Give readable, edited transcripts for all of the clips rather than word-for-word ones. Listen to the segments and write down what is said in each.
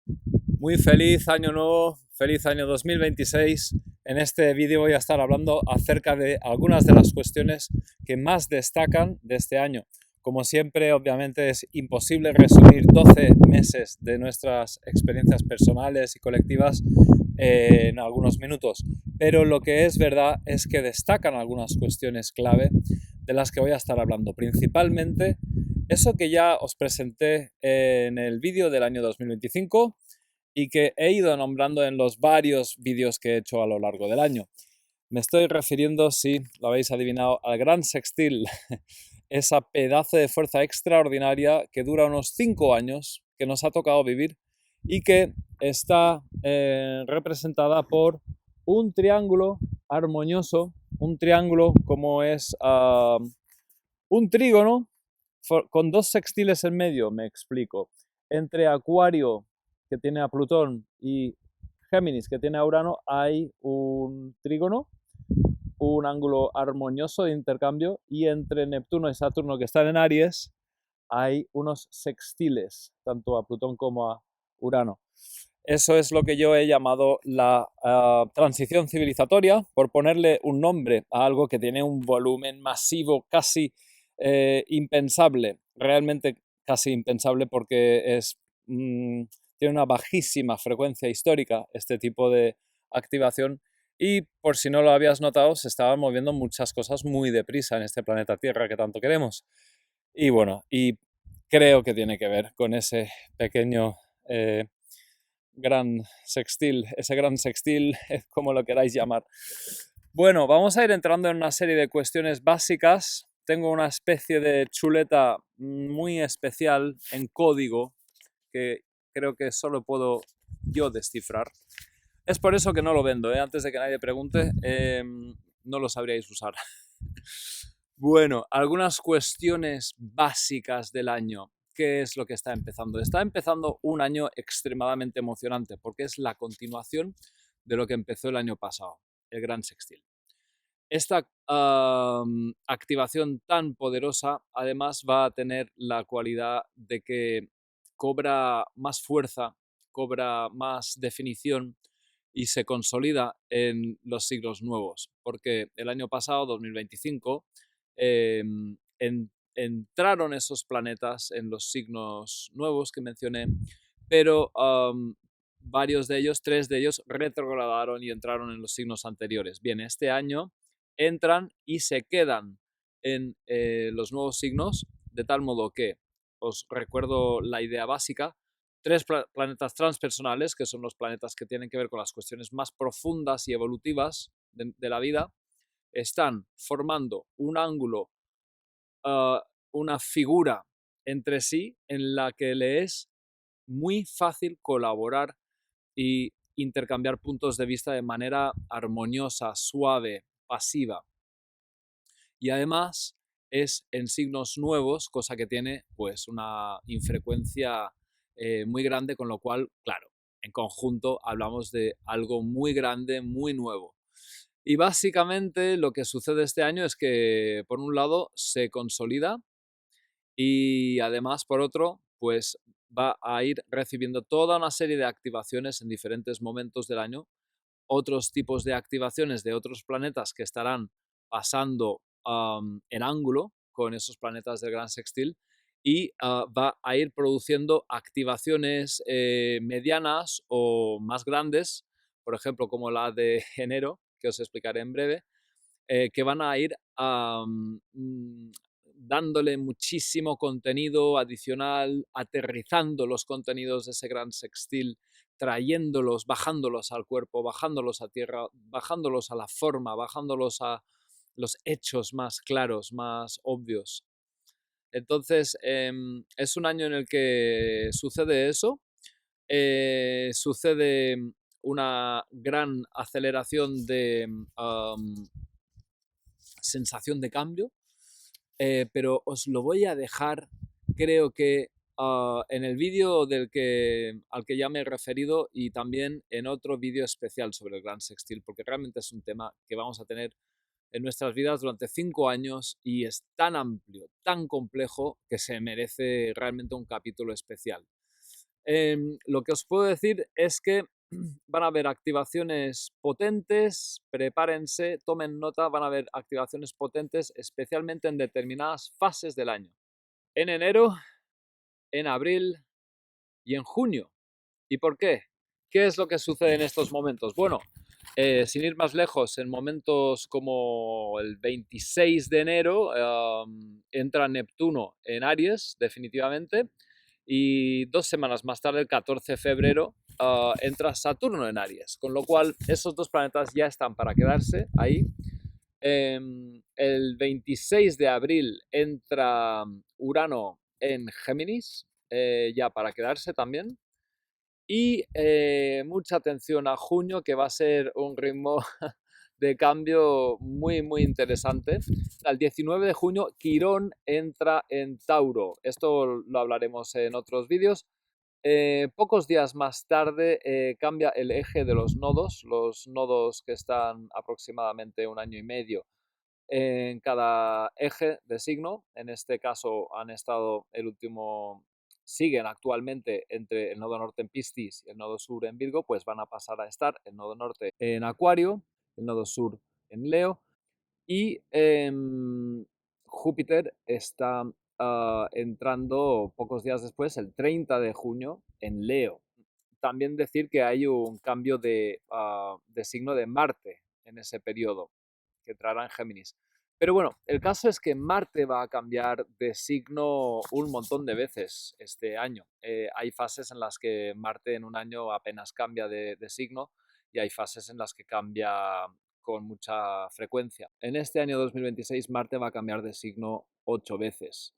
Muy feliz año nuevo, feliz año 2026. En este vídeo voy a estar hablando acerca de algunas de las cuestiones que más destacan de este año. Como siempre, obviamente es imposible resumir 12 meses de nuestras experiencias personales y colectivas en algunos minutos, pero lo que es verdad es que destacan algunas cuestiones clave de las que voy a estar hablando, principalmente eso que ya os presenté en el vídeo del año 2025 y que he ido nombrando en los varios vídeos que he hecho a lo largo del año. Me estoy refiriendo, si lo habéis adivinado, al Gran Sextil, esa pedazo de fuerza extraordinaria que dura unos 5 años, que nos ha tocado vivir y que está representada por un triángulo armonioso, un triángulo como es un trígono con dos sextiles en medio, me explico, entre Acuario, que tiene a Plutón, y Géminis, que tiene a Urano, hay un trígono, un ángulo armonioso de intercambio, y entre Neptuno y Saturno, que están en Aries, hay unos sextiles, tanto a Plutón como a Urano. Eso es lo que yo he llamado la transición civilizatoria, por ponerle un nombre a algo que tiene un volumen masivo casi impensable, realmente casi impensable porque tiene una bajísima frecuencia histórica este tipo de activación y por si no lo habías notado se estaban moviendo muchas cosas muy deprisa en este planeta Tierra que tanto queremos. Y bueno, y creo que tiene que ver con ese pequeño gran sextil, ese gran sextil, como lo queráis llamar. Bueno, vamos a ir entrando en una serie de cuestiones básicas. Tengo una especie de chuleta muy especial en código que creo que solo puedo yo descifrar. Es por eso que no lo vendo, ¿eh? Antes de que nadie pregunte, no lo sabríais usar. Bueno, algunas cuestiones básicas del año. ¿Qué es lo que está empezando? Está empezando un año extremadamente emocionante porque es la continuación de lo que empezó el año pasado, el Gran Sextil. Esta activación tan poderosa además va a tener la cualidad de que cobra más fuerza, cobra más definición y se consolida en los siglos nuevos, porque el año pasado, 2025, eh, entraron esos planetas en los signos nuevos que mencioné, pero varios de ellos, 3 de ellos, retrogradaron y entraron en los signos anteriores. Bien, este año entran y se quedan en los nuevos signos, de tal modo que, os recuerdo la idea básica, 3 planetas transpersonales, que son los planetas que tienen que ver con las cuestiones más profundas y evolutivas de la vida, están formando un ángulo, uh, una figura entre sí en la que le es muy fácil colaborar y intercambiar puntos de vista de manera armoniosa, suave, pasiva. Y además es en signos nuevos, cosa que tiene pues una infrecuencia muy grande, con lo cual, claro, en conjunto hablamos de algo muy grande, muy nuevo. Y básicamente lo que sucede este año es que, por un lado, se consolida y además, por otro, pues va a ir recibiendo toda una serie de activaciones en diferentes momentos del año, otros tipos de activaciones de otros planetas que estarán pasando en ángulo con esos planetas del Gran Sextil y va a ir produciendo activaciones medianas o más grandes, por ejemplo, como la de enero, que os explicaré en breve, que van a ir dándole muchísimo contenido adicional, aterrizando los contenidos de ese Gran Sextil, trayéndolos, bajándolos al cuerpo, bajándolos a tierra, bajándolos a la forma, bajándolos a los hechos más claros, más obvios. Entonces, es un año en el que sucede eso, sucede una gran aceleración de sensación de cambio, pero os lo voy a dejar, creo que en el vídeo al que ya me he referido y también en otro vídeo especial sobre el Gran Sextil, porque realmente es un tema que vamos a tener en nuestras vidas durante 5 años y es tan amplio, tan complejo, que se merece realmente un capítulo especial. Lo que os puedo decir es que van a haber activaciones potentes, prepárense, tomen nota, van a haber activaciones potentes especialmente en determinadas fases del año. En enero, en abril y en junio. ¿Y por qué? ¿Qué es lo que sucede en estos momentos? Bueno, sin ir más lejos, en momentos como el 26 de enero entra Neptuno en Aries, definitivamente, y 2 semanas más tarde, el 14 de febrero, entra Saturno en Aries, con lo cual esos dos planetas ya están para quedarse ahí. El 26 de abril entra Urano en Géminis, ya para quedarse también. Y mucha atención a junio, que va a ser un ritmo de cambio muy, muy interesante. El 19 de junio, Quirón entra en Tauro. Esto lo hablaremos en otros vídeos. Pocos días más tarde cambia el eje de los nodos que están aproximadamente 1 año y medio en cada eje de signo. En este caso han estado siguen actualmente entre el nodo norte en Piscis y el nodo sur en Virgo, pues van a pasar a estar el nodo norte en Acuario, el nodo sur en Leo y Júpiter está entrando pocos días después, el 30 de junio, en Leo. También decir que hay un cambio de signo de Marte en ese periodo, que entrará en Géminis. Pero bueno, el caso es que Marte va a cambiar de signo un montón de veces este año. Hay fases en las que Marte en un año apenas cambia de signo y hay fases en las que cambia con mucha frecuencia. En este año 2026 Marte va a cambiar de signo 8 veces.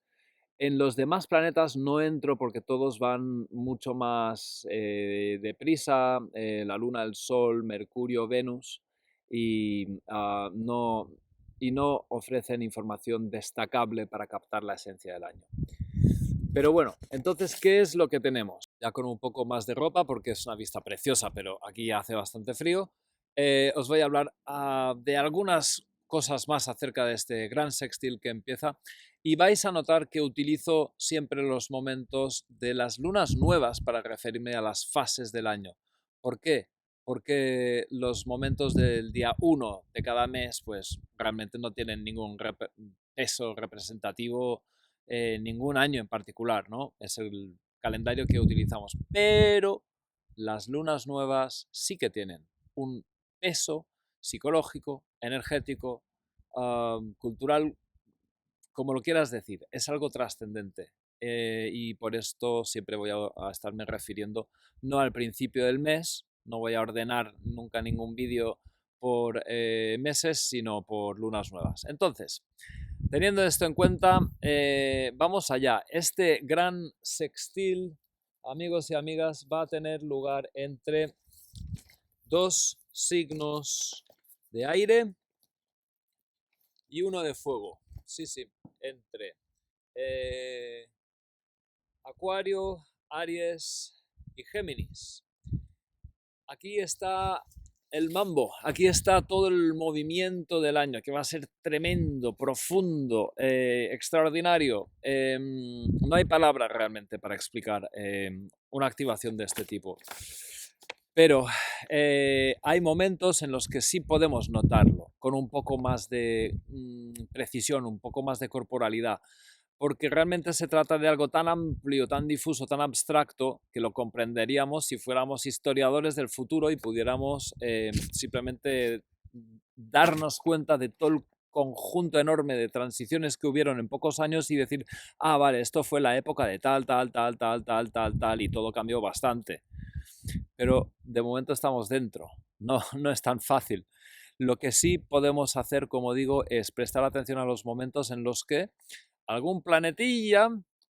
En los demás planetas no entro porque todos van mucho más deprisa, la Luna, el Sol, Mercurio, Venus, y, no ofrecen información destacable para captar la esencia del año. Pero bueno, entonces, ¿qué es lo que tenemos? Ya con un poco más de ropa, porque es una vista preciosa, pero aquí hace bastante frío, os voy a hablar de algunas cosas más acerca de este gran sextil que empieza y vais a notar que utilizo siempre los momentos de las lunas nuevas para referirme a las fases del año. ¿Por qué? Porque los momentos del día 1 de cada mes pues realmente no tienen ningún peso representativo ningún año en particular, ¿no? Es el calendario que utilizamos. Pero las lunas nuevas sí que tienen un peso psicológico, energético, cultural, como lo quieras decir. Es algo trascendente. Y por esto siempre voy a estarme refiriendo no al principio del mes, no voy a ordenar nunca ningún vídeo por meses, sino por lunas nuevas. Entonces, teniendo esto en cuenta, vamos allá. Este gran sextil, amigos y amigas, va a tener lugar entre dos signos de aire y uno de fuego. Sí, entre Acuario, Aries y Géminis. Aquí está el mambo, aquí está todo el movimiento del año, que va a ser tremendo, profundo, extraordinario. No hay palabras realmente para explicar una activación de este tipo. Pero hay momentos en los que sí podemos notarlo, con un poco más de precisión, un poco más de corporalidad, porque realmente se trata de algo tan amplio, tan difuso, tan abstracto, que lo comprenderíamos si fuéramos historiadores del futuro y pudiéramos simplemente darnos cuenta de todo el conjunto enorme de transiciones que hubieron en pocos años y decir, ah, vale, esto fue la época de tal, y todo cambió bastante. Pero de momento estamos dentro, no es tan fácil. Lo que sí podemos hacer, como digo, es prestar atención a los momentos en los que algún planetilla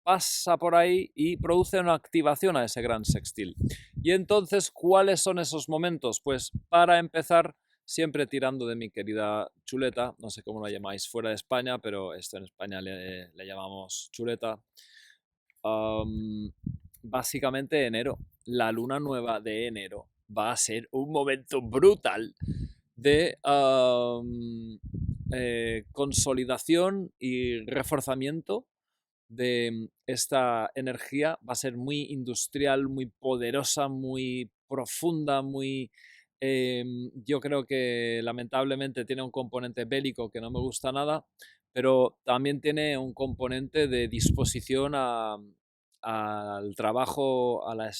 pasa por ahí y produce una activación a ese gran sextil. Y entonces, ¿cuáles son esos momentos? Pues para empezar, siempre tirando de mi querida chuleta, no sé cómo la llamáis fuera de España, pero esto en España le llamamos chuleta. Básicamente enero, la luna nueva de enero va a ser un momento brutal de consolidación y reforzamiento de esta energía va a ser muy industrial, muy poderosa, muy profunda, muy... yo creo que lamentablemente tiene un componente bélico que no me gusta nada, pero también tiene un componente de disposición al trabajo, al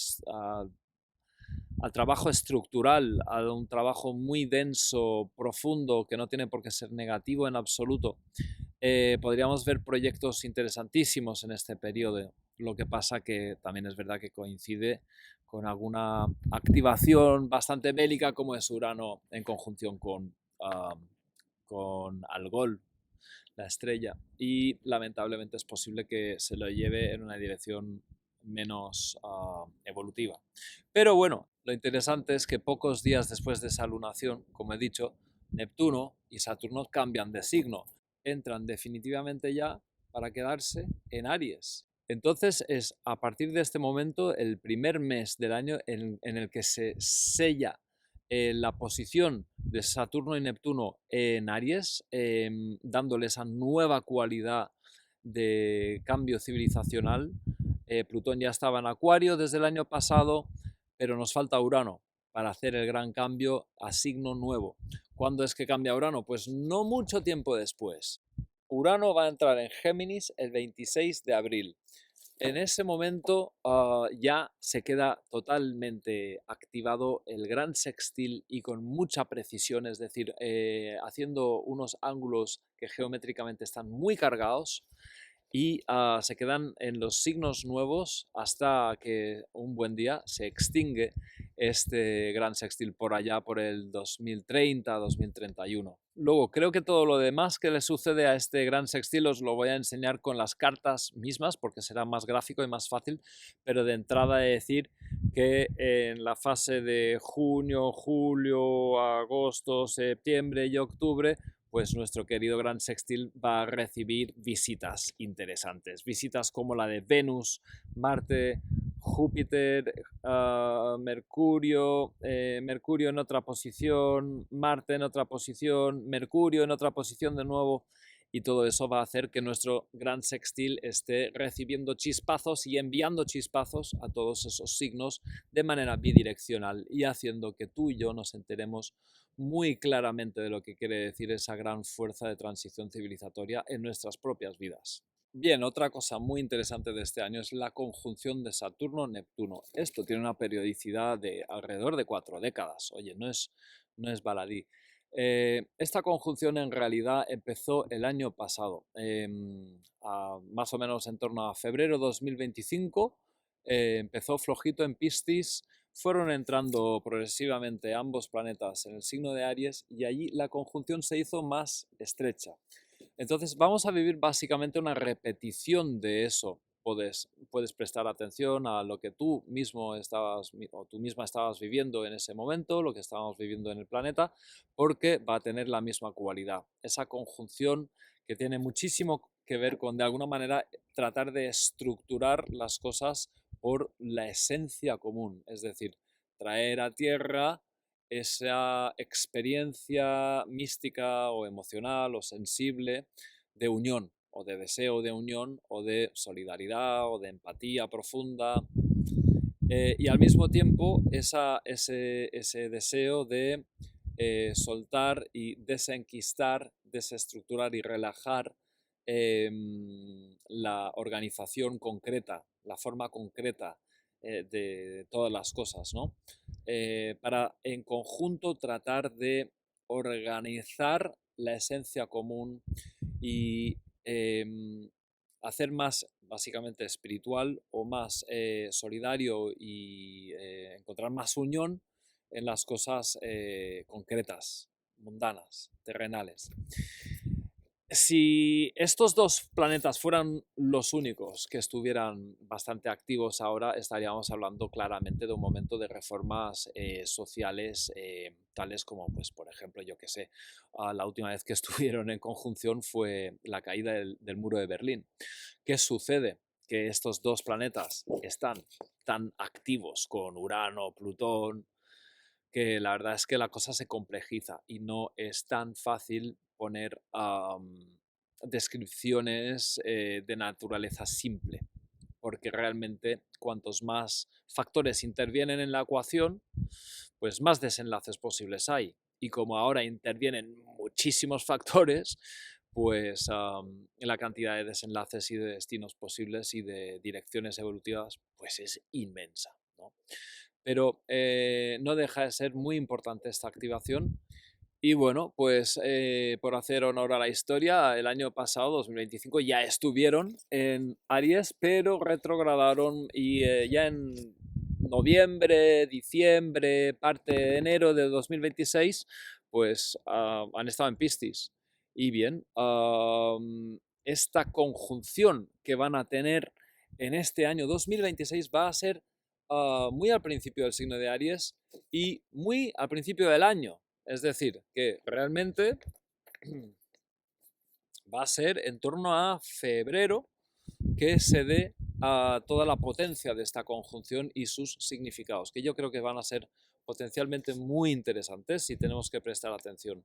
trabajo estructural, a un trabajo muy denso, profundo, que no tiene por qué ser negativo en absoluto. Podríamos ver proyectos interesantísimos en este periodo. Lo que pasa que también es verdad que coincide con alguna activación bastante bélica como es Urano en conjunción con Algol, la estrella, y lamentablemente es posible que se lo lleve en una dirección menos evolutiva. Pero bueno, lo interesante es que pocos días después de esa lunación, como he dicho, Neptuno y Saturno cambian de signo, entran definitivamente ya para quedarse en Aries. Entonces es a partir de este momento el primer mes del año en el que se sella la posición de Saturno y Neptuno en Aries, dándole esa nueva cualidad de cambio civilizacional. Plutón ya estaba en Acuario desde el año pasado, pero nos falta Urano para hacer el gran cambio a signo nuevo. ¿Cuándo es que cambia Urano? Pues no mucho tiempo después. Urano va a entrar en Géminis el 26 de abril. En ese momento ya se queda totalmente activado el gran sextil y con mucha precisión, es decir, haciendo unos ángulos que geométricamente están muy cargados y se quedan en los signos nuevos hasta que un buen día se extingue este gran sextil por allá por el 2030-2031. Luego, creo que todo lo demás que le sucede a este gran sextil os lo voy a enseñar con las cartas mismas porque será más gráfico y más fácil, pero de entrada he de decir que en la fase de junio, julio, agosto, septiembre y octubre pues nuestro querido gran sextil va a recibir visitas interesantes. Visitas como la de Venus, Marte, Júpiter, Mercurio, Mercurio en otra posición, Marte en otra posición, Mercurio en otra posición de nuevo. Y todo eso va a hacer que nuestro gran sextil esté recibiendo chispazos y enviando chispazos a todos esos signos de manera bidireccional y haciendo que tú y yo nos enteremos muy claramente de lo que quiere decir esa gran fuerza de transición civilizatoria en nuestras propias vidas. Bien, otra cosa muy interesante de este año es la conjunción de Saturno-Neptuno. Esto tiene una periodicidad de alrededor de 4 décadas. Oye, no es baladí. Esta conjunción en realidad empezó el año pasado, más o menos en torno a febrero 2025. Empezó flojito en Piscis, fueron entrando progresivamente ambos planetas en el signo de Aries y allí la conjunción se hizo más estrecha. Entonces vamos a vivir básicamente una repetición de eso. Puedes prestar atención a lo que tú mismo estabas o tú misma estabas viviendo en ese momento, lo que estábamos viviendo en el planeta, porque va a tener la misma cualidad. Esa conjunción que tiene muchísimo que ver con, de alguna manera, tratar de estructurar las cosas por la esencia común, es decir, traer a tierra esa experiencia mística o emocional o sensible de unión o de deseo de unión o de solidaridad o de empatía profunda y al mismo tiempo ese deseo de soltar y desenquistar, desestructurar y relajar la organización concreta, la forma concreta de todas las cosas, ¿no? Para en conjunto tratar de organizar la esencia común y hacer más básicamente espiritual o más solidario y encontrar más unión en las cosas concretas, mundanas, terrenales. Si estos dos planetas fueran los únicos que estuvieran bastante activos ahora, estaríamos hablando claramente de un momento de reformas sociales, tales como, pues, por ejemplo, yo que sé, la última vez que estuvieron en conjunción fue la caída del muro de Berlín. ¿Qué sucede? Que estos dos planetas están tan activos con Urano, Plutón, que la verdad es que la cosa se complejiza y no es tan fácil poner descripciones de naturaleza simple, porque realmente cuantos más factores intervienen en la ecuación, pues más desenlaces posibles hay. Y como ahora intervienen muchísimos factores, pues la cantidad de desenlaces y de destinos posibles y de direcciones evolutivas pues es inmensa, ¿no? Pero no deja de ser muy importante esta activación. Y bueno, pues por hacer honor a la historia, el año pasado, 2025, ya estuvieron en Aries, pero retrogradaron y ya en noviembre, diciembre, parte de enero de 2026, pues han estado en Piscis. Y bien, esta conjunción que van a tener en este año 2026 va a ser muy al principio del signo de Aries y muy al principio del año. Es decir, que realmente va a ser en torno a febrero que se dé a toda la potencia de esta conjunción y sus significados, que yo creo que van a ser potencialmente muy interesantes y tenemos que prestar atención.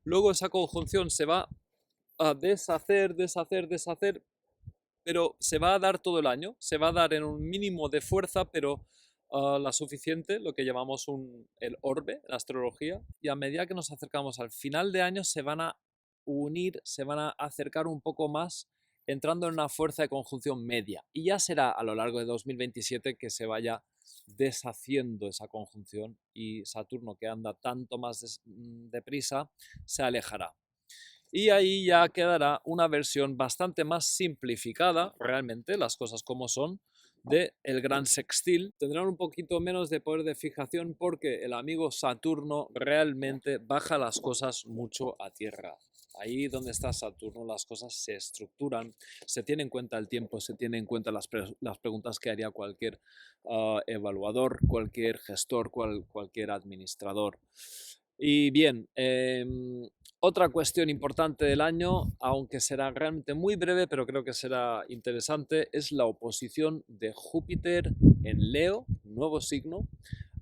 Luego esa conjunción se va a deshacer, pero se va a dar todo el año, se va a dar en un mínimo de fuerza, pero la suficiente, lo que llamamos el orbe, la astrología, y a medida que nos acercamos al final de año se van a unir, se van a acercar un poco más, entrando en una fuerza de conjunción media. Y ya será a lo largo de 2027 que se vaya deshaciendo esa conjunción y Saturno, que anda tanto más deprisa, se alejará. Y ahí ya quedará una versión bastante más simplificada, realmente, las cosas como son, de el gran sextil. Tendrán un poquito menos de poder de fijación porque el amigo Saturno realmente baja las cosas mucho a tierra. Ahí donde está Saturno las cosas se estructuran, se tiene en cuenta el tiempo, se tiene en cuenta las preguntas que haría cualquier evaluador, cualquier gestor, cualquier administrador. Y bien, otra cuestión importante del año, aunque será realmente muy breve, pero creo que será interesante, es la oposición de Júpiter en Leo, nuevo signo,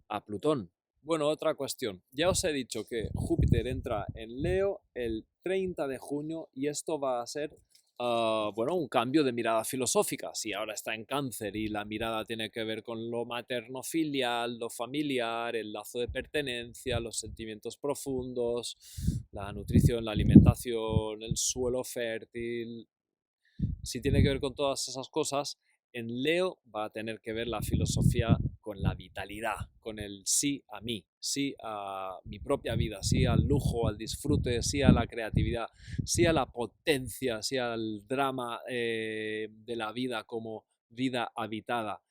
a Plutón. Bueno, otra cuestión. Ya os he dicho que Júpiter entra en Leo el 30 de junio y esto va a ser bueno, un cambio de mirada filosófica. Si ahora está en Cáncer y la mirada tiene que ver con lo materno-filial, lo familiar, el lazo de pertenencia, los sentimientos profundos, la nutrición, la alimentación, el suelo fértil, si tiene que ver con todas esas cosas, en Leo va a tener que ver la filosofía con la vitalidad, con el sí a mí, sí a mi propia vida, sí al lujo, al disfrute, sí a la creatividad, sí a la potencia, sí al drama de la vida como vida habitada.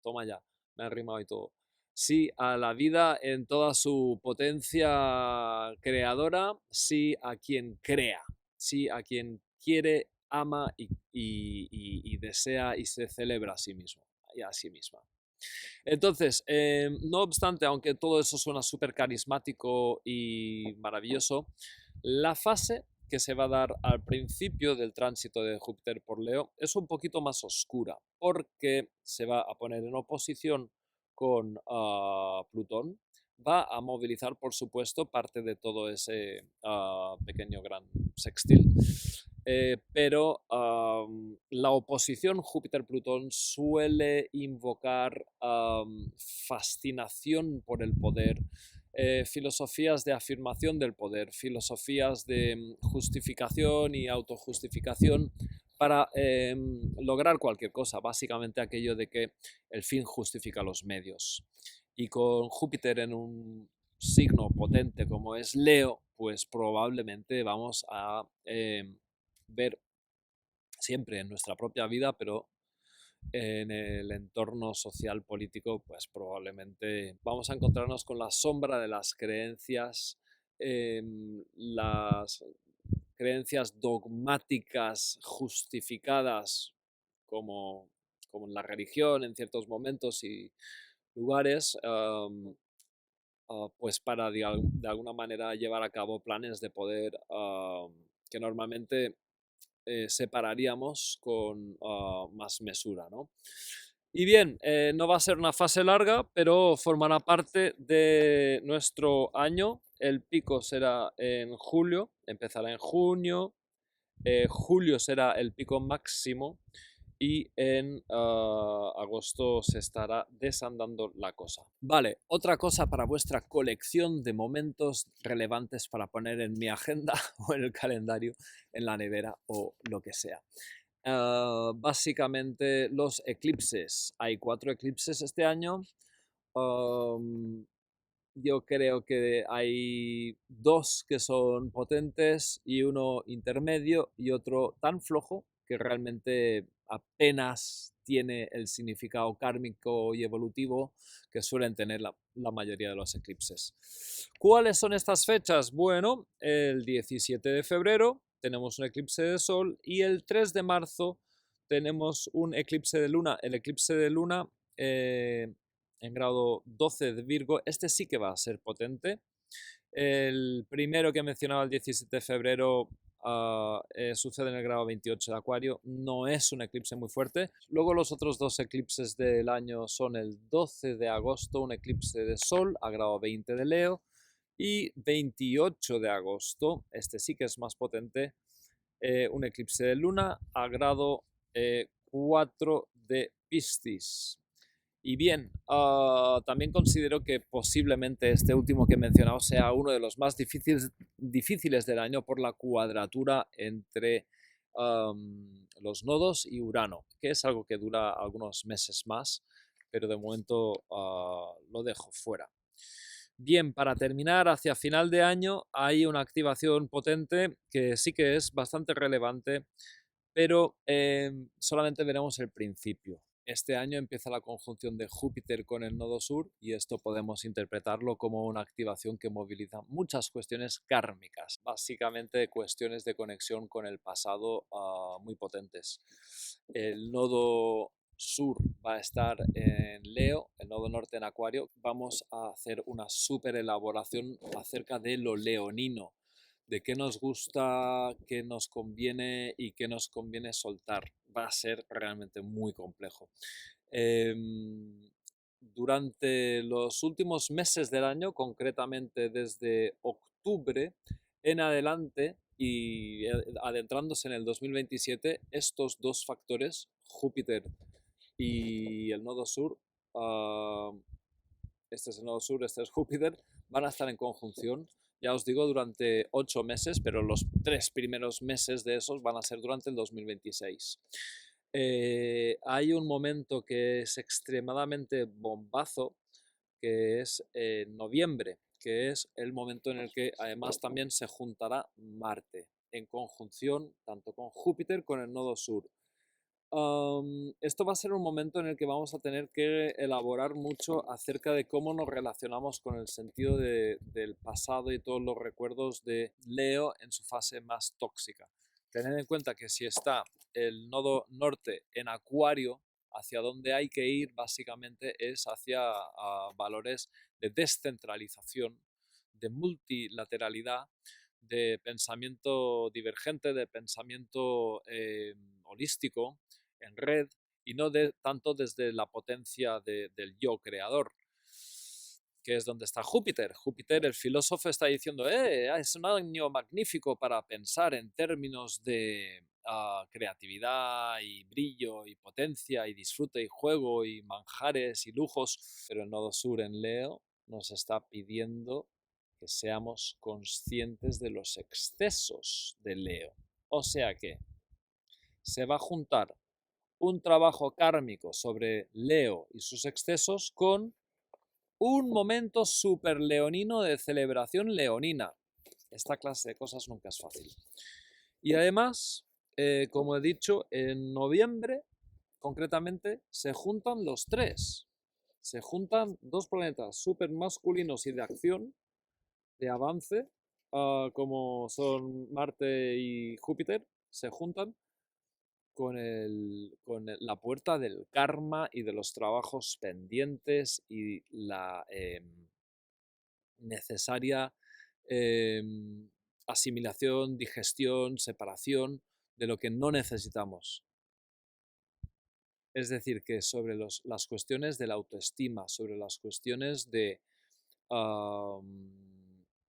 Toma ya, me ha rimado y todo. Sí a la vida en toda su potencia creadora, sí a quien crea, sí a quien quiere, ama y desea y se celebra a sí mismo y a sí misma. Entonces, no obstante, aunque todo eso suena súper carismático y maravilloso, la fase que se va a dar al principio del tránsito de Júpiter por Leo es un poquito más oscura, porque se va a poner en oposición con Plutón, va a movilizar, por supuesto, parte de todo ese pequeño gran sextil. Pero la oposición Júpiter-Plutón suele invocar fascinación por el poder, filosofías de afirmación del poder, filosofías de justificación y autojustificación para lograr cualquier cosa, básicamente aquello de que el fin justifica los medios. Y con Júpiter en un signo potente como es Leo, pues probablemente vamos a ver siempre en nuestra propia vida, pero en el entorno social político, pues probablemente vamos a encontrarnos con la sombra de las creencias dogmáticas justificadas como, como en la religión en ciertos momentos y lugares, pues para de alguna manera llevar a cabo planes de poder que normalmente separaríamos con más mesura, ¿no? Y bien, no va a ser una fase larga, pero formará parte de nuestro año. El pico será en julio, empezará en junio, julio será el pico máximo y en agosto se estará desandando la cosa. Vale, otra cosa para vuestra colección de momentos relevantes para poner en mi agenda o en el calendario, en la nevera o lo que sea. Básicamente los eclipses. Hay 4 eclipses este año. Yo creo que hay 2 que son potentes y uno intermedio y otro tan flojo que realmente apenas tiene el significado kármico y evolutivo que suelen tener la mayoría de los eclipses. ¿Cuáles son estas fechas? Bueno, el 17 de febrero tenemos un eclipse de sol y el 3 de marzo tenemos un eclipse de luna. El eclipse de luna en grado 12 de Virgo, este sí que va a ser potente. El primero que mencionaba el 17 de febrero sucede en el grado 28 de Acuario, no es un eclipse muy fuerte. Luego los otros 2 eclipses del año son el 12 de agosto, un eclipse de Sol a grado 20 de Leo, y 28 de agosto, este sí que es más potente, un eclipse de Luna a grado 4 de Piscis. Y bien, también considero que posiblemente este último que he mencionado sea uno de los más difíciles del año por la cuadratura entre los nodos y Urano, que es algo que dura algunos meses más, pero de momento lo dejo fuera. Bien, para terminar, hacia final de año hay una activación potente que sí que es bastante relevante, pero solamente veremos el principio. Este año empieza la conjunción de Júpiter con el nodo sur y esto podemos interpretarlo como una activación que moviliza muchas cuestiones kármicas, básicamente cuestiones de conexión con el pasado muy potentes. El nodo sur va a estar en Leo, el nodo norte en Acuario. Vamos a hacer una súper elaboración acerca de lo leonino, de qué nos gusta, qué nos conviene y qué nos conviene soltar. Va a ser realmente muy complejo. Durante los últimos meses del año, concretamente desde octubre en adelante y adentrándose en el 2027, estos 2 factores, Júpiter y el nodo sur, este es el nodo sur, este es Júpiter, van a estar en conjunción, ya os digo, durante 8 meses, pero los 3 primeros meses de esos van a ser durante el 2026. Hay un momento que es extremadamente bombazo, que es noviembre, que es el momento en el que además también se juntará Marte en conjunción tanto con Júpiter con el nodo sur. Esto va a ser un momento en el que vamos a tener que elaborar mucho acerca de cómo nos relacionamos con el sentido del pasado y todos los recuerdos de Leo en su fase más tóxica. Tened en cuenta que si está el nodo norte en Acuario, hacia donde hay que ir básicamente es hacia valores de descentralización, de multilateralidad, de pensamiento divergente, de pensamiento holístico, en red, y no tanto desde la potencia del yo creador, que es donde está Júpiter. Júpiter, el filósofo, está diciendo, es un año magnífico para pensar en términos de creatividad y brillo y potencia y disfrute y juego y manjares y lujos, pero el nodo sur en Leo nos está pidiendo que seamos conscientes de los excesos de Leo. O sea que se va a juntar un trabajo kármico sobre Leo y sus excesos con un momento súper leonino de celebración leonina. Esta clase de cosas nunca es fácil. Y además, como he dicho, en noviembre, concretamente, se juntan los 3. Se juntan 2 planetas súper masculinos y de acción, de avance, como son Marte y Júpiter, se juntan con la puerta del karma y de los trabajos pendientes y la necesaria asimilación, digestión, separación de lo que no necesitamos. Es decir, que sobre las cuestiones de la autoestima, sobre las cuestiones de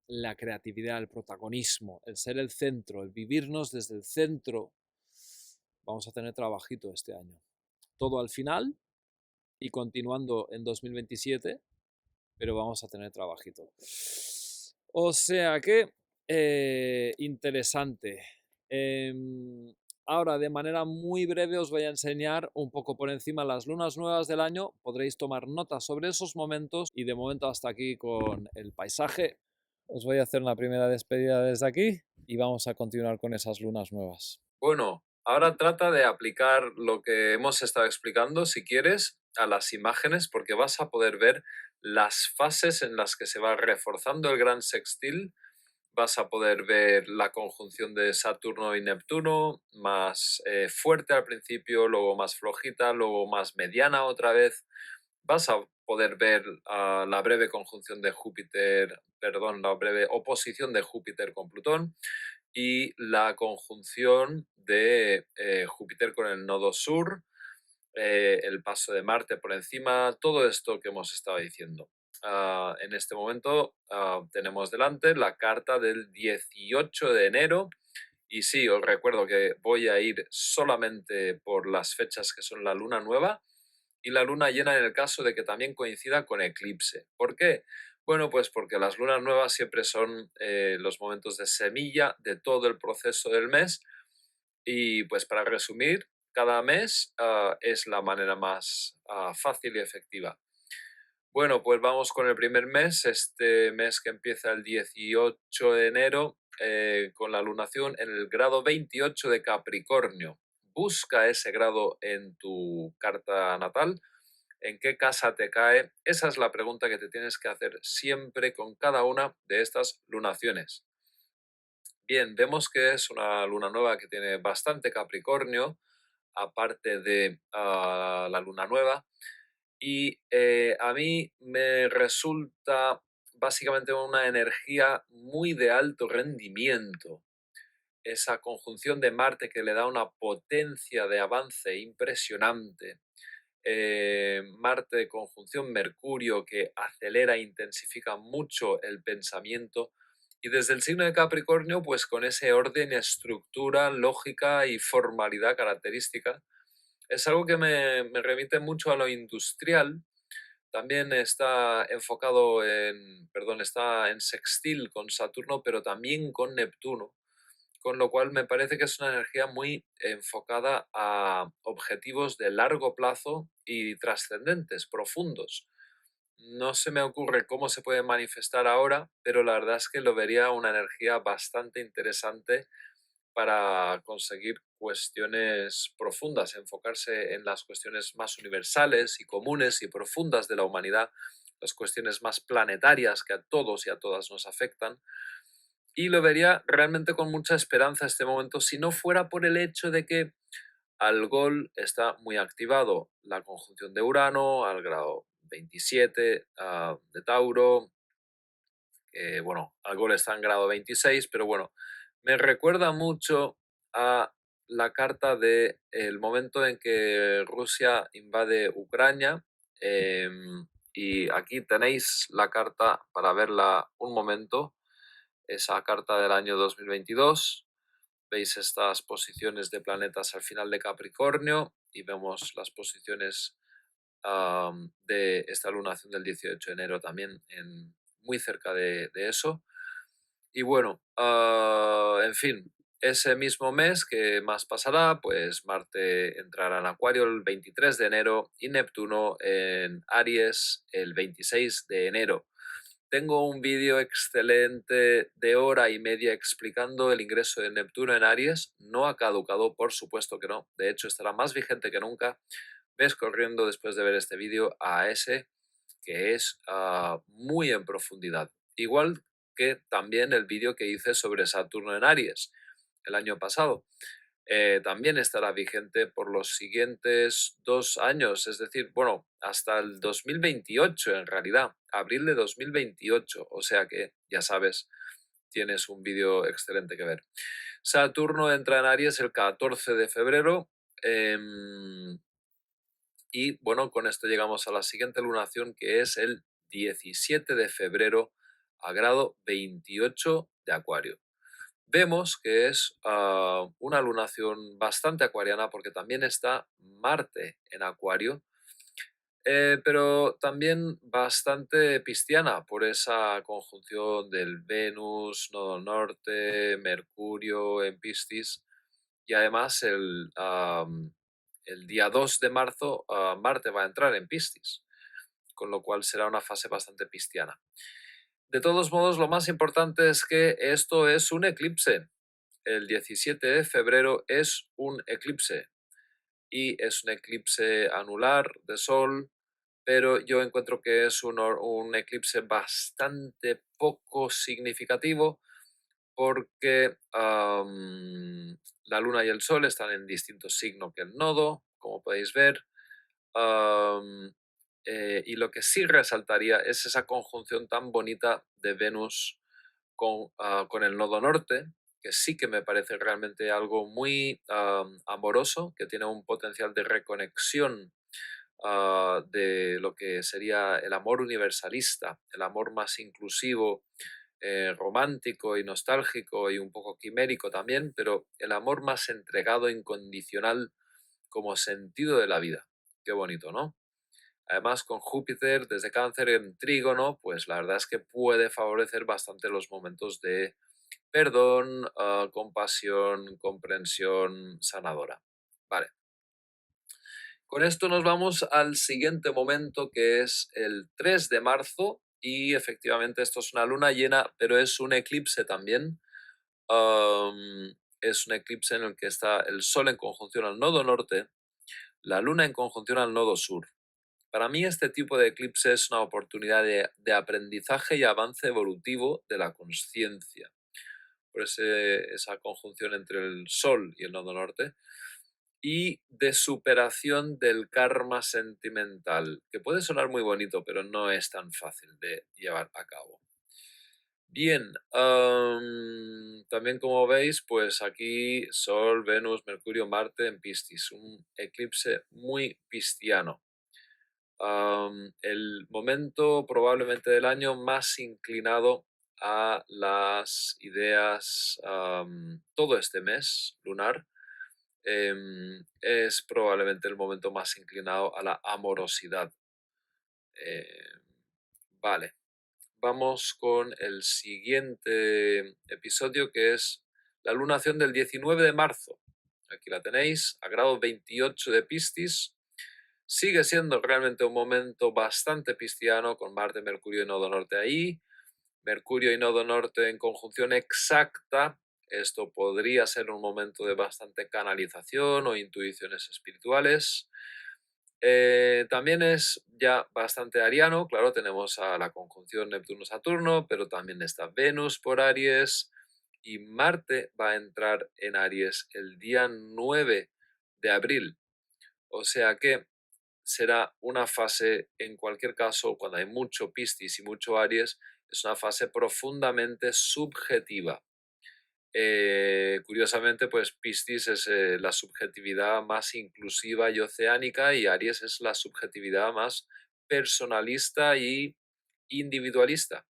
la creatividad, el protagonismo, el ser el centro, el vivirnos desde el centro. Vamos a tener trabajito este año. Todo al final y continuando en 2027, pero vamos a tener trabajito. O sea que, interesante. Ahora, de manera muy breve, os voy a enseñar un poco por encima las lunas nuevas del año. Podréis tomar notas sobre esos momentos y de momento hasta aquí con el paisaje. Os voy a hacer una primera despedida desde aquí y vamos a continuar con esas lunas nuevas. Bueno, ahora trata de aplicar lo que hemos estado explicando, si quieres, a las imágenes, porque vas a poder ver las fases en las que se va reforzando el gran sextil. Vas a poder ver la conjunción de Saturno y Neptuno, más fuerte al principio, luego más flojita, luego más mediana otra vez. Vas a poder ver la breve conjunción de Júpiter, perdón, la breve oposición de Júpiter con Plutón y la conjunción de Júpiter con el nodo sur, el paso de Marte por encima, todo esto que hemos estado diciendo. En este momento tenemos delante la carta del 18 de enero y sí, os recuerdo que voy a ir solamente por las fechas que son la luna nueva y la luna llena en el caso de que también coincida con eclipse. ¿Por qué? Bueno, pues porque las lunas nuevas siempre son los momentos de semilla de todo el proceso del mes y pues para resumir, cada mes es la manera más fácil y efectiva. Bueno, pues vamos con el primer mes, este mes que empieza el 18 de enero con la lunación en el grado 28 de Capricornio. Busca ese grado en tu carta natal. ¿En qué casa te cae? Esa es la pregunta que te tienes que hacer siempre con cada una de estas lunaciones. Bien, vemos que es una luna nueva que tiene bastante Capricornio, aparte de la luna nueva. Y a mí me resulta básicamente una energía muy de alto rendimiento. Esa conjunción de Marte que le da una potencia de avance impresionante. Marte conjunción Mercurio que acelera e intensifica mucho el pensamiento. Y desde el signo de Capricornio, pues con ese orden, estructura, lógica y formalidad característica, es algo que me remite mucho a lo industrial. También está enfocado en, perdón, está en sextil con Saturno, pero también con Neptuno, con lo cual me parece que es una energía muy enfocada a objetivos de largo plazo y trascendentes, profundos. No se me ocurre cómo se puede manifestar ahora, pero la verdad es que lo vería una energía bastante interesante para conseguir cuestiones profundas, enfocarse en las cuestiones más universales y comunes y profundas de la humanidad, las cuestiones más planetarias que a todos y a todas nos afectan. Y lo vería realmente con mucha esperanza este momento, si no fuera por el hecho de que Algol está muy activado, la conjunción de Urano al grado 27 de Tauro, bueno, Algol está en grado 26, pero bueno, me recuerda mucho a la carta de el momento en que Rusia invade Ucrania. Y aquí tenéis la carta para verla un momento, esa carta del año 2022. Veis estas posiciones de planetas al final de Capricornio y vemos las posiciones de esta lunación del 18 de enero también muy cerca de eso. Y bueno, en fin, ese mismo mes que más pasará, pues Marte entrará en Acuario el 23 de enero y Neptuno en Aries el 26 de enero. Tengo un vídeo excelente de hora y media explicando el ingreso de Neptuno en Aries. No ha caducado, por supuesto que no. De hecho, estará más vigente que nunca. Ves corriendo después de ver este vídeo a ese que es muy en profundidad. Igual que también el vídeo que hice sobre Saturno en Aries el año pasado. También estará vigente por los siguientes 2 años, es decir, bueno, hasta el 2028 en realidad, abril de 2028, o sea que ya sabes, tienes un vídeo excelente que ver. Saturno entra en Aries el 14 de febrero y bueno, con esto llegamos a la siguiente lunación que es el 17 de febrero a grado 28 de Acuario. Vemos que es una lunación bastante acuariana porque también está Marte en Acuario, pero también bastante pisciana por esa conjunción del Venus, Nodo Norte, Mercurio en Piscis, y además el día 2 de marzo Marte va a entrar en Piscis, con lo cual será una fase bastante pisciana. De todos modos, lo más importante es que esto es un eclipse. El 17 de febrero es un eclipse y es un eclipse anular de Sol, pero yo encuentro que es un eclipse bastante poco significativo porque la Luna y el Sol están en distinto signo que el nodo, como podéis ver. am, y lo que sí resaltaría es esa conjunción tan bonita de Venus con el nodo norte, que sí que me parece realmente algo muy amoroso, que tiene un potencial de reconexión de lo que sería el amor universalista, el amor más inclusivo, romántico y nostálgico y un poco quimérico también, pero el amor más entregado, incondicional, como sentido de la vida. Qué bonito, ¿no? Además, con Júpiter desde Cáncer en Trígono, pues la verdad es que puede favorecer bastante los momentos de perdón, compasión, comprensión sanadora. Vale. Con esto nos vamos al siguiente momento, que es el 3 de marzo, y efectivamente esto es una luna llena, pero es un eclipse también. Es un eclipse en el que está el Sol en conjunción al nodo norte, la luna en conjunción al nodo sur. Para mí este tipo de eclipse es una oportunidad de aprendizaje y avance evolutivo de la conciencia, por esa conjunción entre el Sol y el nodo norte, y de superación del karma sentimental, que puede sonar muy bonito, pero no es tan fácil de llevar a cabo. Bien, también como veis, pues aquí Sol, Venus, Mercurio, Marte en Piscis, un eclipse muy pisciano. El momento probablemente del año más inclinado a las ideas, todo este mes lunar, es probablemente el momento más inclinado a la amorosidad. Eh, vale, vamos con el siguiente episodio, que es la lunación del 19 de marzo. Aquí la tenéis, a grado 28 de Piscis. Sigue siendo realmente un momento bastante pisciano, con Marte, Mercurio y Nodo Norte ahí. Mercurio y Nodo Norte en conjunción exacta. Esto podría ser un momento de bastante canalización o intuiciones espirituales. También es ya bastante ariano, claro, tenemos a la conjunción Neptuno-Saturno, pero también está Venus por Aries, y Marte va a entrar en Aries el día 9 de abril. O sea que será una fase, en cualquier caso, cuando hay mucho Piscis y mucho Aries, es una fase profundamente subjetiva. Curiosamente, pues Piscis es la subjetividad más inclusiva y oceánica, y Aries es la subjetividad más personalista y individualista.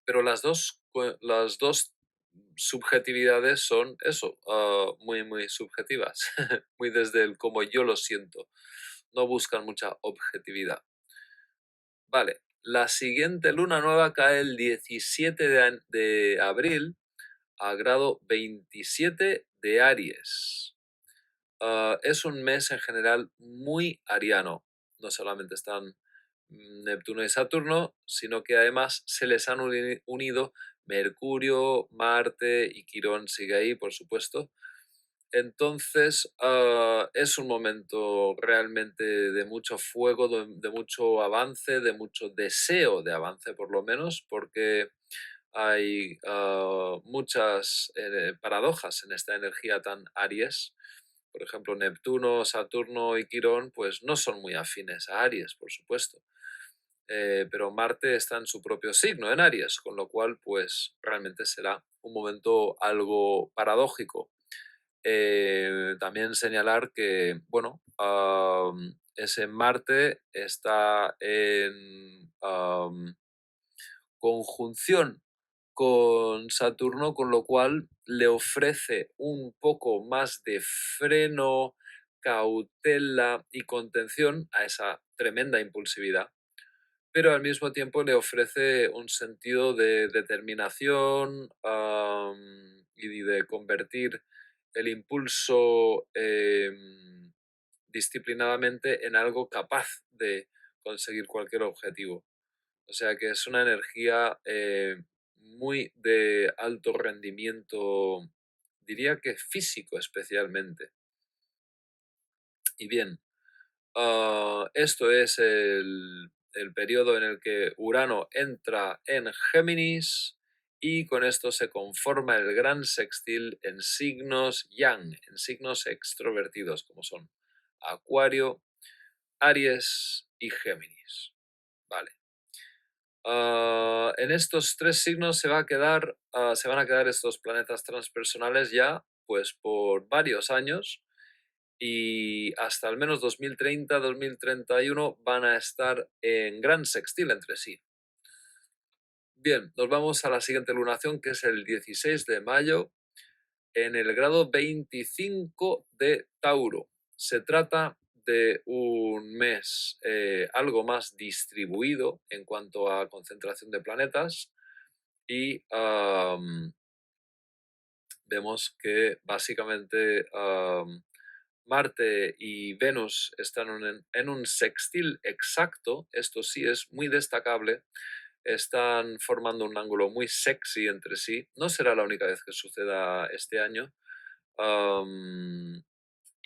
Pero las dos subjetividades son eso, muy, muy subjetivas, muy desde el cómo yo lo siento. No buscan mucha objetividad. Vale, la siguiente luna nueva cae el 17 de abril a grado 27 de Aries. Es un mes en general muy ariano. No solamente están Neptuno y Saturno, sino que además se les han unido Mercurio, Marte y Quirón sigue ahí, por supuesto. Entonces, es un momento realmente de mucho fuego, de mucho avance, de mucho deseo de avance, por lo menos, porque hay muchas paradojas en esta energía tan Aries. Por ejemplo, Neptuno, Saturno y Quirón, pues no son muy afines a Aries, por supuesto. Pero Marte está en su propio signo, en Aries, con lo cual, pues realmente será un momento algo paradójico. También señalar que, bueno, ese Marte está conjunción con Saturno, con lo cual le ofrece un poco más de freno, cautela y contención a esa tremenda impulsividad, pero al mismo tiempo le ofrece un sentido de determinación y de convertir el impulso disciplinadamente en algo capaz de conseguir cualquier objetivo. O sea que es una energía muy de alto rendimiento, diría que físico especialmente. Y bien, esto es el periodo en el que Urano entra en Géminis y con esto se conforma el gran sextil en signos yang, en signos extrovertidos como son Acuario, Aries y Géminis. Vale. En estos tres signos se van a quedar estos planetas transpersonales ya pues por varios años y hasta al menos 2030-2031 van a estar en gran sextil entre sí. Bien, nos vamos a la siguiente lunación, que es el 16 de mayo en el grado 25 de Tauro. Se trata de un mes algo más distribuido en cuanto a concentración de planetas y vemos que básicamente Marte y Venus están en un sextil exacto, esto sí es muy destacable, están formando un ángulo muy sexy entre sí, no será la única vez que suceda este año,